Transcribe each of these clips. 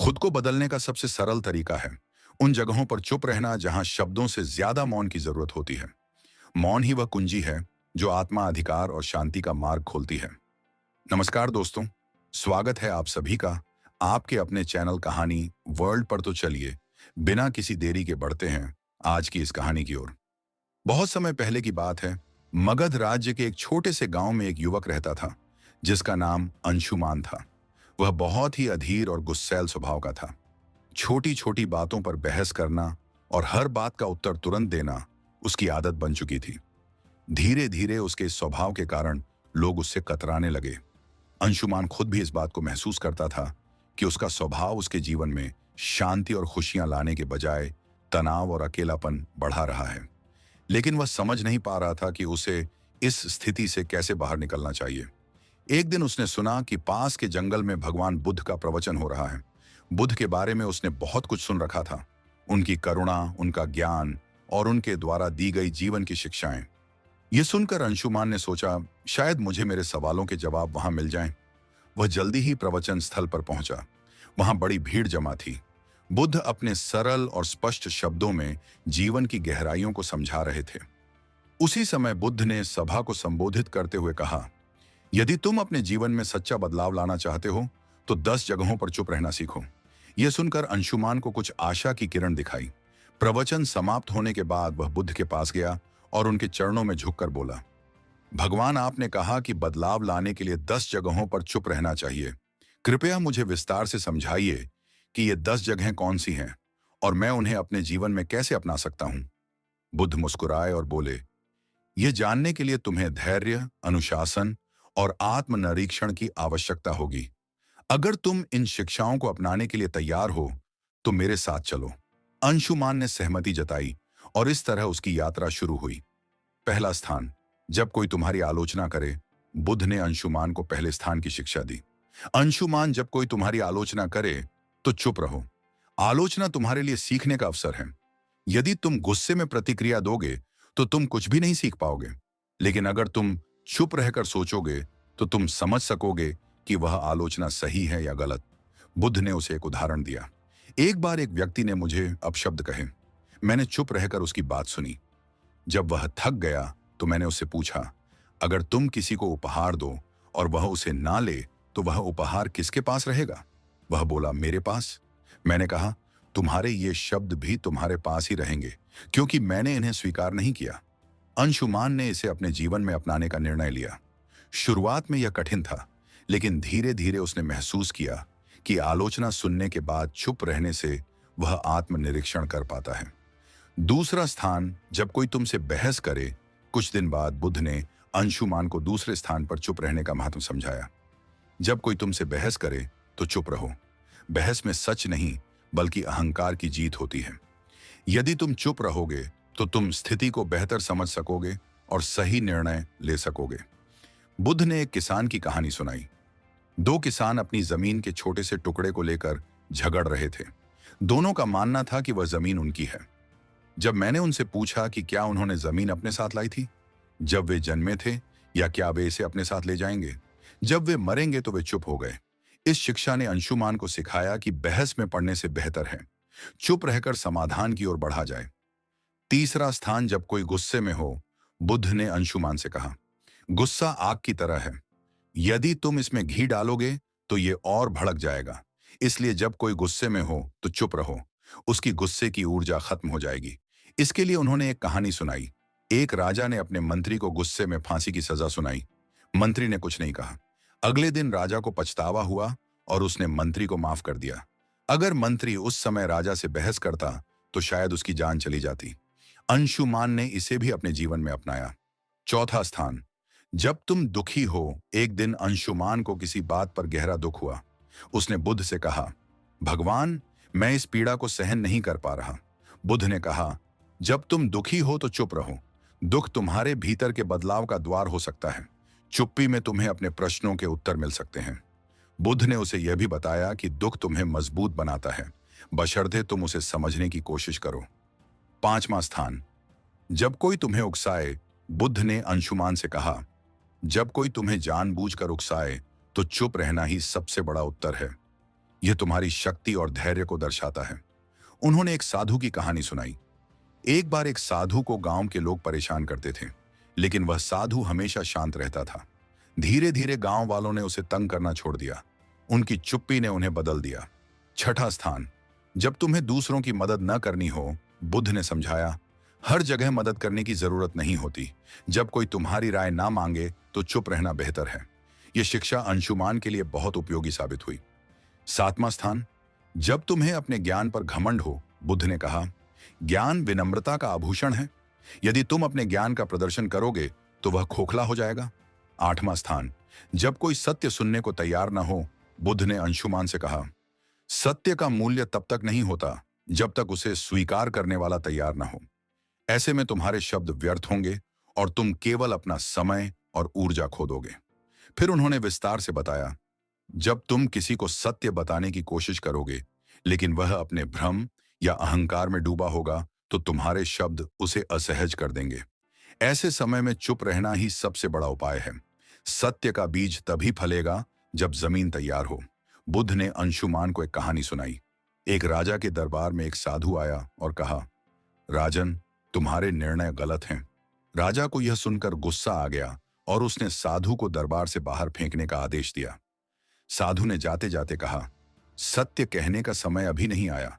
खुद को बदलने का सबसे सरल तरीका है उन जगहों पर चुप रहना जहां शब्दों से ज्यादा मौन की जरूरत होती है। मौन ही वह कुंजी है जो आत्मा, अधिकार और शांति का मार्ग खोलती है। नमस्कार दोस्तों, स्वागत है आप सभी का आपके अपने चैनल कहानी वर्ल्ड पर। तो चलिए बिना किसी देरी के बढ़ते हैं आज की इस कहानी की ओर। बहुत समय पहले की बात है। मगध राज्य के एक छोटे से गांव में एक युवक रहता था जिसका नाम अंशुमान था। वह बहुत ही अधीर और गुस्सैल स्वभाव का था। छोटी छोटी बातों पर बहस करना और हर बात का उत्तर तुरंत देना उसकी आदत बन चुकी थी। धीरे धीरे उसके इस स्वभाव के कारण लोग उससे कतराने लगे। अंशुमान खुद भी इस बात को महसूस करता था कि उसका स्वभाव उसके जीवन में शांति और खुशियां लाने के बजाय तनाव और अकेलापन बढ़ा रहा है। लेकिन वह समझ नहीं पा रहा था कि उसे इस स्थिति से कैसे बाहर निकलना चाहिए। एक दिन उसने सुना कि पास के जंगल में भगवान बुद्ध का प्रवचन हो रहा है। बुद्ध के बारे में उसने बहुत कुछ सुन रखा था, उनकी करुणा, उनका ज्ञान और उनके द्वारा दी गई जीवन की शिक्षाएं। ये सुनकर अंशुमान ने सोचा, शायद मुझे मेरे सवालों के जवाब वहां मिल जाएं। वह जल्दी ही प्रवचन स्थल पर पहुंचा। वहां बड़ी भीड़ जमा थी। बुद्ध अपने सरल और स्पष्ट शब्दों में जीवन की गहराइयों को समझा रहे थे। उसी समय बुद्ध ने सभा को संबोधित करते हुए कहा, यदि तुम अपने जीवन में सच्चा बदलाव लाना चाहते हो तो 10 जगहों पर चुप रहना सीखो। यह सुनकर अंशुमान को कुछ आशा की किरण दिखाई। प्रवचन समाप्त होने के बाद वह बुद्ध के पास गया और उनके चरणों में झुककर बोला, भगवान, आपने कहा कि बदलाव लाने के लिए 10 जगहों पर चुप रहना चाहिए। कृपया मुझे विस्तार से समझाइए कि ये 10 जगहें कौन सी हैं और मैं उन्हें अपने जीवन में कैसे अपना सकता हूं। बुद्ध मुस्कुराए और बोले, यह जानने के लिए तुम्हें धैर्य, अनुशासन और आत्मनिरीक्षण की आवश्यकता होगी। अगर तुम इन शिक्षाओं को अपनाने के लिए तैयार हो तो मेरे साथ चलो। अंशुमान ने सहमति जताई और इस तरह उसकी यात्रा शुरू हुई। पहला स्थान, जब कोई तुम्हारी आलोचना करे। बुद्ध ने अंशुमान को पहले स्थान की शिक्षा दी। अंशुमान, जब कोई तुम्हारी आलोचना करे तो चुप रहो। आलोचना तुम्हारे लिए सीखने का अवसर है। यदि तुम गुस्से में प्रतिक्रिया दोगे तो तुम कुछ भी नहीं सीख पाओगे। लेकिन अगर तुम चुप रहकर सोचोगे तो तुम समझ सकोगे कि वह आलोचना सही है या गलत। बुद्ध ने उसे एक उदाहरण दिया। एक बार एक व्यक्ति ने मुझे अपशब्द कहे। मैंने चुप रहकर उसकी बात सुनी। जब वह थक गया तो मैंने उससे पूछा, अगर तुम किसी को उपहार दो और वह उसे ना ले तो वह उपहार किसके पास रहेगा? वह बोला, मेरे पास। मैंने कहा, तुम्हारे ये शब्द भी तुम्हारे पास ही रहेंगे क्योंकि मैंने इन्हें स्वीकार नहीं किया। अंशुमान ने इसे अपने जीवन में अपनाने का निर्णय लिया। शुरुआत में यह कठिन था, लेकिन धीरे धीरे उसने महसूस किया कि आलोचना सुनने के बाद चुप रहने से वह आत्मनिरीक्षण कर पाता है। दूसरा स्थान, जब कोई तुमसे बहस करे। कुछ दिन बाद बुद्ध ने अंशुमान को दूसरे स्थान पर चुप रहने का महत्व समझाया। जब कोई तुमसे बहस करे तो चुप रहो। बहस में सच नहीं बल्कि अहंकार की जीत होती है। यदि तुम चुप रहोगे तो तुम स्थिति को बेहतर समझ सकोगे और सही निर्णय ले सकोगे। बुद्ध ने एक किसान की कहानी सुनाई। 2 किसान अपनी जमीन के छोटे से टुकड़े को लेकर झगड़ रहे थे। दोनों का मानना था कि वह जमीन उनकी है। जब मैंने उनसे पूछा कि क्या उन्होंने जमीन अपने साथ लाई थी जब वे जन्मे थे, या क्या वे इसे अपने साथ ले जाएंगे जब वे मरेंगे, तो वे चुप हो गए। इस शिक्षा ने अंशुमान को सिखाया कि बहस में पड़ने से बेहतर है चुप रहकर समाधान की ओर बढ़ा जाए। तीसरा स्थान, जब कोई गुस्से में हो। बुद्ध ने अंशुमान से कहा, गुस्सा आग की तरह है। यदि तुम इसमें घी डालोगे तो ये और भड़क जाएगा। इसलिए जब कोई गुस्से में हो तो चुप रहो, उसकी गुस्से की ऊर्जा खत्म हो जाएगी। इसके लिए उन्होंने एक कहानी सुनाई। एक राजा ने अपने मंत्री को गुस्से में फांसी की सजा सुनाई। मंत्री ने कुछ नहीं कहा। अगले दिन राजा को पछतावा हुआ और उसने मंत्री को माफ कर दिया। अगर मंत्री उस समय राजा से बहस करता तो शायद उसकी जान चली जाती। अंशुमान ने इसे भी अपने जीवन में अपनाया। चौथा स्थान, जब तुम दुखी हो। एक दिन अंशुमान को किसी बात पर गहरा दुख हुआ। उसने बुद्ध से कहा, भगवान, मैं इस पीड़ा को सहन नहीं कर पा रहा। बुद्ध ने कहा, जब तुम दुखी हो तो चुप रहो। दुख तुम्हारे भीतर के बदलाव का द्वार हो सकता है। चुप्पी में तुम्हें अपने प्रश्नों के उत्तर मिल सकते हैं। बुद्ध ने उसे यह भी बताया कि दुख तुम्हें मजबूत बनाता है, बशर्ते तुम उसे समझने की कोशिश करो। पांचवा स्थान, जब कोई तुम्हें उकसाए। बुद्ध ने अंशुमान से कहा, जब कोई तुम्हें जानबूझकर उकसाए तो चुप रहना ही सबसे बड़ा उत्तर है। यह तुम्हारी शक्ति और धैर्य को दर्शाता है। उन्होंने एक साधु की कहानी सुनाई। एक बार एक साधु को गांव के लोग परेशान करते थे, लेकिन वह साधु हमेशा शांत रहता था। धीरे धीरे गांव वालों ने उसे तंग करना छोड़ दिया। उनकी चुप्पी ने उन्हें बदल दिया। छठा स्थान, जब तुम्हें दूसरों की मदद न करनी हो, बुद्ध ने समझाया, हर जगह मदद करने की जरूरत नहीं होती। जब कोई तुम्हारी राय ना मांगे तो चुप रहना बेहतर है। यह शिक्षा अंशुमान के लिए बहुत उपयोगी साबित हुई। सातवां स्थान, जब तुम्हें अपने ज्ञान पर घमंड हो, बुद्ध ने कहा, ज्ञान विनम्रता का आभूषण है। यदि तुम अपने ज्ञान का प्रदर्शन करोगे तो वह खोखला हो जाएगा। आठवां स्थान, जब कोई सत्य सुनने को तैयार न हो, बुद्ध ने अंशुमान से कहा, सत्य का मूल्य तब तक नहीं होता जब तक उसे स्वीकार करने वाला तैयार न हो। ऐसे में तुम्हारे शब्द व्यर्थ होंगे और तुम केवल अपना समय और ऊर्जा खो दोगे। फिर उन्होंने विस्तार से बताया, जब तुम किसी को सत्य बताने की कोशिश करोगे लेकिन वह अपने भ्रम या अहंकार में डूबा होगा, तो तुम्हारे शब्द उसे असहज कर देंगे। ऐसे समय में चुप रहना ही सबसे बड़ा उपाय है। सत्य का बीज तभी फलेगा जब जमीन तैयार हो। बुद्ध ने अंशुमान को एक कहानी सुनाई। एक राजा के दरबार में एक साधु आया और कहा, राजन, तुम्हारे निर्णय गलत हैं। राजा को यह सुनकर गुस्सा आ गया और उसने साधु को दरबार से बाहर फेंकने का आदेश दिया। साधु ने जाते जाते कहा, सत्य कहने का समय अभी नहीं आया।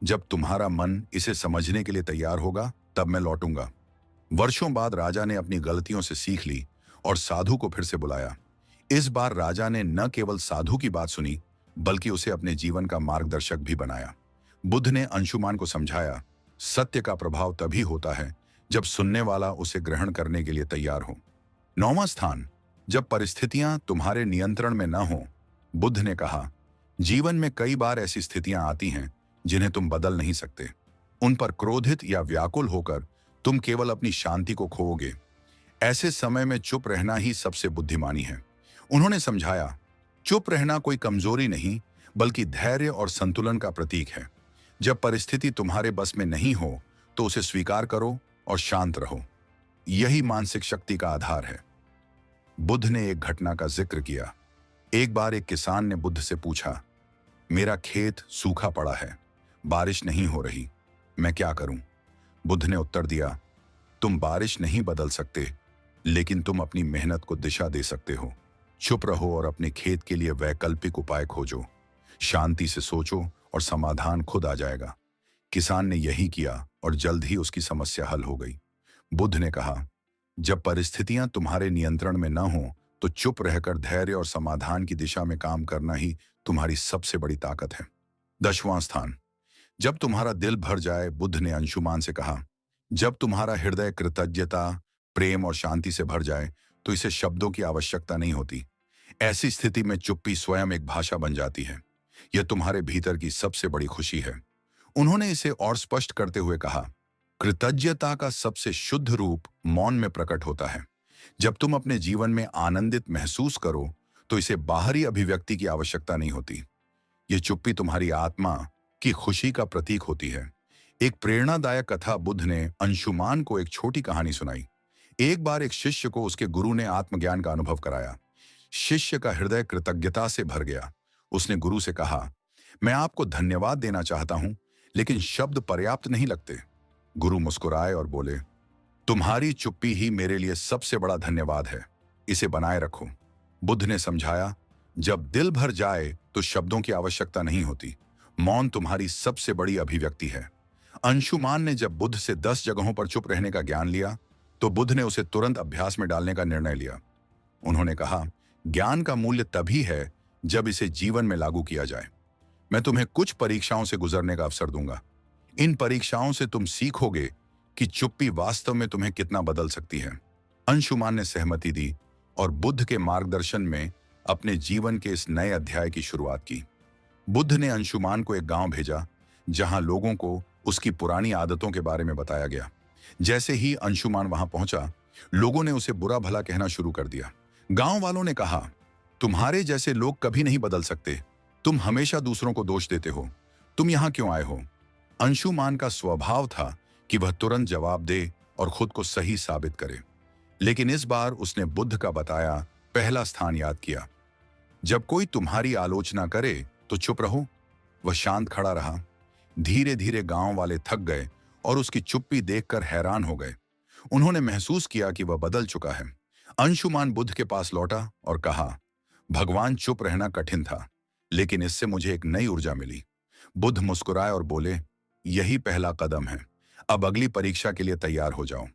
जब तुम्हारा मन इसे समझने के लिए तैयार होगा तब मैं लौटूंगा। वर्षों बाद राजा ने अपनी गलतियों से सीख ली और साधु को फिर से बुलाया। इस बार राजा ने न केवल साधु की बात सुनी बल्कि उसे अपने जीवन का मार्गदर्शक भी बनाया। बुद्ध ने अंशुमान को समझाया, सत्य का प्रभाव तभी होता है जब सुनने वाला उसे ग्रहण करने के लिए तैयार हो। नौवां स्थान, जब परिस्थितियां तुम्हारे नियंत्रण में न हो, बुद्ध ने कहा, जीवन में कई बार ऐसी स्थितियां आती हैं जिन्हें तुम बदल नहीं सकते। उन पर क्रोधित या व्याकुल होकर तुम केवल अपनी शांति को खोओगे। ऐसे समय में चुप रहना ही सबसे बुद्धिमानी है। उन्होंने समझाया, चुप रहना कोई कमजोरी नहीं बल्कि धैर्य और संतुलन का प्रतीक है। जब परिस्थिति तुम्हारे बस में नहीं हो तो उसे स्वीकार करो और शांत रहो। यही मानसिक शक्ति का आधार है। बुद्ध ने एक घटना का जिक्र किया। एक बार एक किसान ने बुद्ध से पूछा, मेरा खेत सूखा पड़ा है, बारिश नहीं हो रही, मैं क्या करूं? बुद्ध ने उत्तर दिया, तुम बारिश नहीं बदल सकते, लेकिन तुम अपनी मेहनत को दिशा दे सकते हो। चुप रहो और अपने खेत के लिए वैकल्पिक उपाय खोजो। शांति से सोचो और समाधान खुद आ जाएगा। किसान ने यही किया और जल्द ही उसकी समस्या हल हो गई। बुद्ध ने कहा, जब परिस्थितियां तुम्हारे नियंत्रण में न हो तो चुप रहकर धैर्य और समाधान की दिशा में काम करना ही तुम्हारी सबसे बड़ी ताकत है। 10वां स्थान, जब तुम्हारा दिल भर जाए, बुद्ध ने अंशुमान से कहा, जब तुम्हारा हृदय कृतज्ञता, प्रेम और शांति से भर जाए तो इसे शब्दों की आवश्यकता नहीं होती। ऐसी स्थिति में चुप्पी स्वयं एक भाषा बन जाती है। यह तुम्हारे भीतर की सबसे बड़ी खुशी है। उन्होंने इसे और स्पष्ट करते हुए कहा, कृतज्ञता का सबसे शुद्ध रूप मौन में प्रकट होता है। जब तुम अपने जीवन में आनंदित महसूस करो तो इसे बाहरी अभिव्यक्ति की आवश्यकता नहीं होती। यह चुप्पी तुम्हारी आत्मा की खुशी का प्रतीक होती है। एक प्रेरणादायक कथा बुद्ध ने अंशुमान को एक छोटी कहानी सुनाई। एक बार एक शिष्य को उसके गुरु ने आत्मज्ञान का अनुभव कराया। शिष्य का हृदय कृतज्ञता से भर गया। उसने गुरु से कहा, मैं आपको धन्यवाद देना चाहता हूं, लेकिन शब्द पर्याप्त नहीं लगते। गुरु मुस्कुराए और बोले, तुम्हारी चुप्पी ही मेरे लिए सबसे बड़ा धन्यवाद है, इसे बनाए रखो। बुद्ध ने समझाया, जब दिल भर जाए तो शब्दों की आवश्यकता नहीं होती। मौन तुम्हारी सबसे बड़ी अभिव्यक्ति है। अंशुमान ने जब बुद्ध से 10 जगहों पर चुप रहने का ज्ञान लिया तो बुद्ध ने उसे तुरंत अभ्यास में डालने का निर्णय लिया। उन्होंने कहा, ज्ञान का मूल्य तभी है जब इसे जीवन में लागू किया जाए। मैं तुम्हें कुछ परीक्षाओं से गुजरने का अवसर दूंगा। इन परीक्षाओं से तुम सीखोगे कि चुप्पी वास्तव में तुम्हें कितना बदल सकती है। अंशुमान ने सहमति दी और बुद्ध के मार्गदर्शन में अपने जीवन के इस नए अध्याय की शुरुआत की। बुद्ध ने अंशुमान को एक गांव भेजा जहां लोगों को उसकी पुरानी आदतों के बारे में बताया गया। जैसे ही अंशुमान वहां पहुंचा, लोगों ने उसे बुरा भला कहना शुरू कर दिया। गांव वालों ने कहा, तुम्हारे जैसे लोग कभी नहीं बदल सकते, तुम हमेशा दूसरों को दोष देते हो, तुम यहां क्यों आए हो? अंशुमान का स्वभाव था कि वह तुरंत जवाब दे और खुद को सही साबित करे, लेकिन इस बार उसने बुद्ध का बताया पहला स्थान याद किया। जब कोई तुम्हारी आलोचना करे तो चुप रहो। वह शांत खड़ा रहा। धीरे धीरे गांव वाले थक गए और उसकी चुप्पी देखकर हैरान हो गए। उन्होंने महसूस किया कि वह बदल चुका है। अंशुमान बुद्ध के पास लौटा और कहा, भगवान, चुप रहना कठिन था, लेकिन इससे मुझे एक नई ऊर्जा मिली। बुद्ध मुस्कुराए और बोले, यही पहला कदम है। अब अगली परीक्षा के लिए तैयार हो जाओ।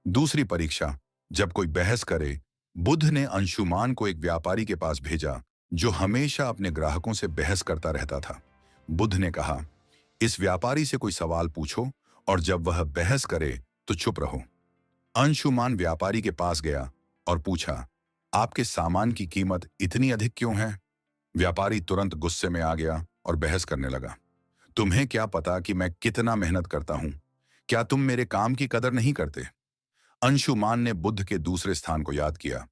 दूसरी परीक्षा। जब कोई बहस करे, बुद्ध ने अंशुमान को एक व्यापारी के पास भेजा जो हमेशा अपने ग्राहकों से बहस करता रहता था। बुद्ध ने कहा, इस व्यापारी से कोई सवाल पूछो और जब वह बहस करे तो चुप रहो। अंशुमान व्यापारी के पास गया और पूछा, आपके सामान की कीमत इतनी अधिक क्यों है? व्यापारी तुरंत गुस्से में आ गया और बहस करने लगा, तुम्हें क्या पता कि मैं कितना मेहनत करता हूं? क्या तुम मेरे काम की कदर नहीं करते? अंशुमान ने बुद्ध के दूसरे स्थान को याद किया।